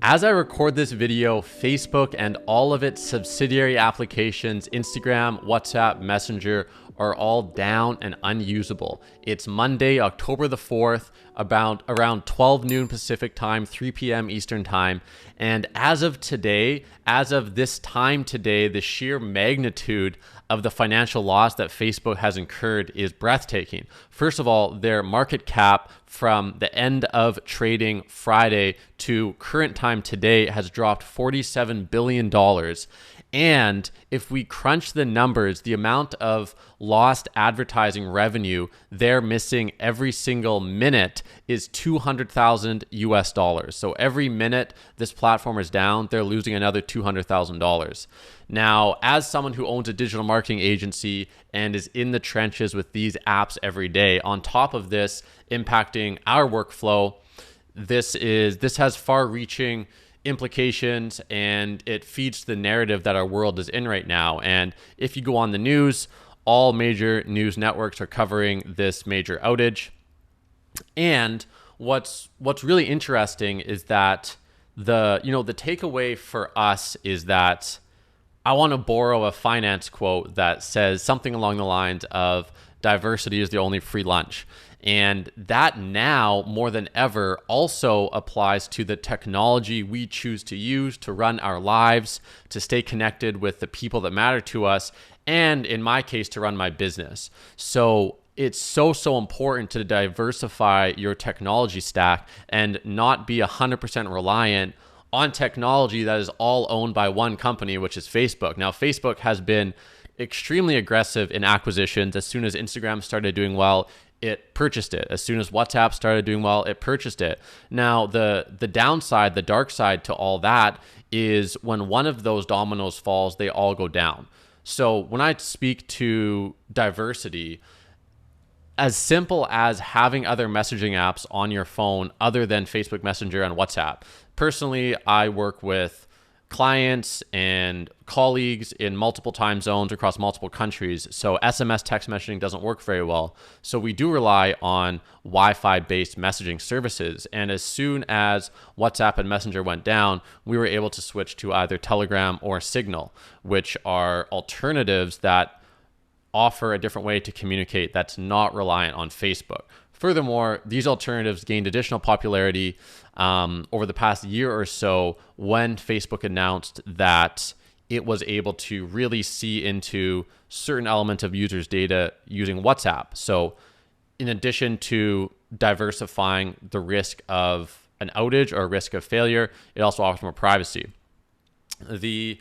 As I record this video, Facebook and all of its subsidiary applications, Instagram, WhatsApp, Messenger, are all down and unusable. It's Monday, October the 4th, about around 12 noon Pacific time, 3 p.m. Eastern time. And as of today, as of this time today, the sheer magnitude of the financial loss that Facebook has incurred is breathtaking. First of all, their market cap from the end of trading Friday to current time today has dropped $47 billion. And if we crunch the numbers, the amount of lost advertising revenue they're missing every single minute is 200,000 US dollars. So every minute this platform is down, they're losing another $200,000. Now, as someone who owns a digital marketing agency and is in the trenches with these apps every day, on top of this impacting our workflow, this has far-reaching implications, and it feeds the narrative that our world is in right now. And if you go on the news, all major news networks are covering this major outage. And what's really interesting is that the takeaway for us is that I want to borrow a finance quote that says something along the lines of diversity is the only free lunch. And that now more than ever also applies to the technology we choose to use to run our lives, to stay connected with the people that matter to us, and in my case, to run my business. So it's so important to diversify your technology stack and not be 100% reliant on technology that is all owned by one company, which is Facebook. Now, Facebook has been extremely aggressive in acquisitions. As soon as Instagram started doing well, it purchased it. As soon as WhatsApp started doing well, it purchased it. Now, the downside, the dark side to all that is when one of those dominoes falls, they all go down. So when I speak to diversity, as simple as having other messaging apps on your phone other than Facebook Messenger and WhatsApp. Personally, I work with clients and colleagues in multiple time zones across multiple countries. So SMS text messaging doesn't work very well. So we do rely on Wi-Fi based messaging services. And as soon as WhatsApp and Messenger went down, we were able to switch to either Telegram or Signal, which are alternatives that offer a different way to communicate that's not reliant on Facebook. Furthermore, these alternatives gained additional popularity over the past year or so when Facebook announced that it was able to really see into certain elements of users' data using WhatsApp. So in addition to diversifying the risk of an outage or risk of failure, it also offers more privacy. The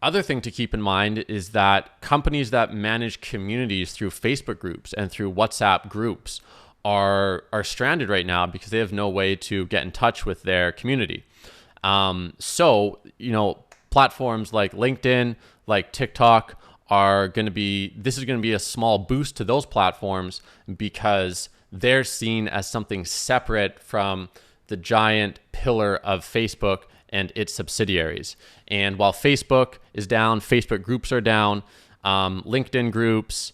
other thing to keep in mind is that companies that manage communities through Facebook groups and through WhatsApp groups are stranded right now because they have no way to get in touch with their community. So platforms like LinkedIn, like TikTok this is going to be a small boost to those platforms because they're seen as something separate from the giant pillar of Facebook and its subsidiaries. And while Facebook is down, Facebook groups are down, LinkedIn groups,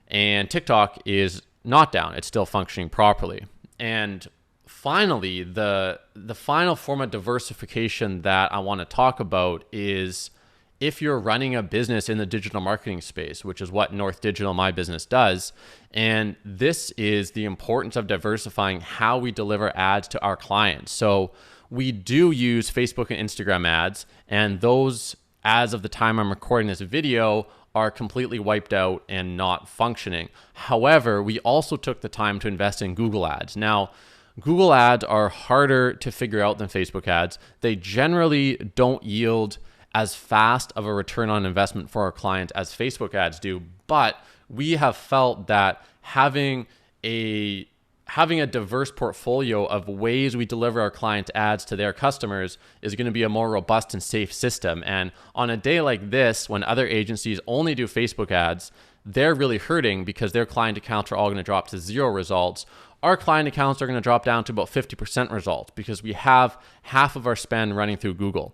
and TikTok is not down. It's still functioning properly. And finally, the final form of diversification that I want to talk about is if you're running a business in the digital marketing space, which is what North Digital, my business, does. And this is the importance of diversifying how we deliver ads to our clients. So we do use Facebook and Instagram ads, and those, as of the time I'm recording this video, are completely wiped out and not functioning. However, we also took the time to invest in Google ads. Now, Google ads are harder to figure out than Facebook ads. They generally don't yield as fast of a return on investment for our clients as Facebook ads do, but we have felt that having a diverse portfolio of ways we deliver our clients' ads to their customers is going to be a more robust and safe system. And on a day like this, when other agencies only do Facebook ads, they're really hurting because their client accounts are all going to drop to 0 results. Our client accounts are going to drop down to about 50% results because we have half of our spend running through Google.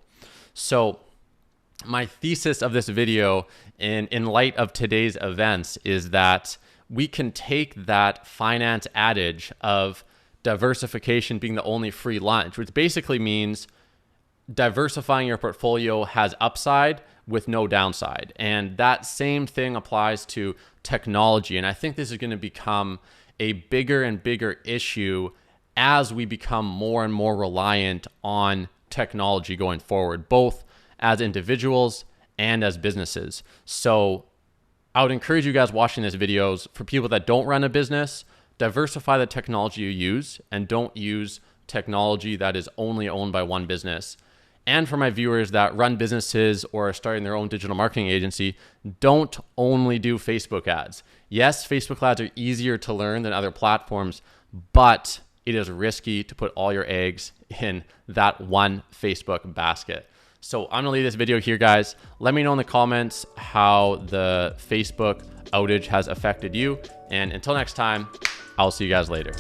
So my thesis of this video in light of today's events is that we can take that finance adage of diversification being the only free lunch, which basically means diversifying your portfolio has upside with no downside. And that same thing applies to technology. And I think this is going to become a bigger and bigger issue as we become more and more reliant on technology going forward, both as individuals and as businesses. So I would encourage you guys watching this videos, for people that don't run a business, diversify the technology you use and don't use technology that is only owned by one business. And for my viewers that run businesses or are starting their own digital marketing agency, don't only do Facebook ads. Yes, Facebook ads are easier to learn than other platforms, but it is risky to put all your eggs in that one Facebook basket. So I'm gonna leave this video here, guys. Let me know in the comments how the Facebook outage has affected you. And until next time, I'll see you guys later.